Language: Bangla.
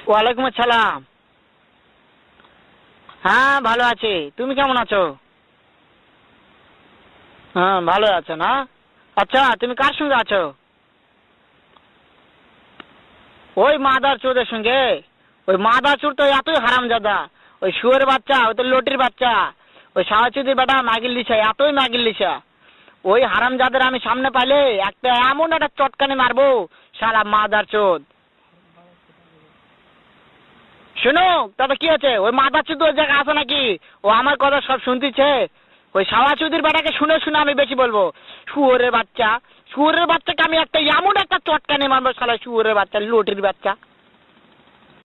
ওয়ালাইকুম আসসালাম। হ্যাঁ ভালো আছি, তুমি কেমন আছো? হ্যাঁ ভালো আছো না? আচ্ছা তুমি কার সঙ্গে আছো? ওই মাদার চোদের সঙ্গে। ওই মাদার চোর তো এতই হারামজাদা। ওই শুয়োরের বাচ্চা, ওই তো লটির বাচ্চা। ওই সাওয়াচুদির বেটা মাগিল দিছে, এতই মাগিল দিছে। ওই হারামজাদের আমি সামনে পাইলে একটা এমন একটা চটকানি মারবো, শালা মাদার চোদ। শোনো, তাতে কি আছে? ওই মাদার চোদ ওই জায়গায় আছে নাকি? ও আমার কথা সব শুনতেছে। ওই সাওয়াচুদির বেটাকে শুনে শুনে আমি বেশি বলবো। শুয়োরের বাচ্চা, শুয়োরের বাচ্চাকে আমি একটা এমন একটা চটকানি মারবো, শালা শুয়োরের বাচ্চা, লটির বাচ্চা।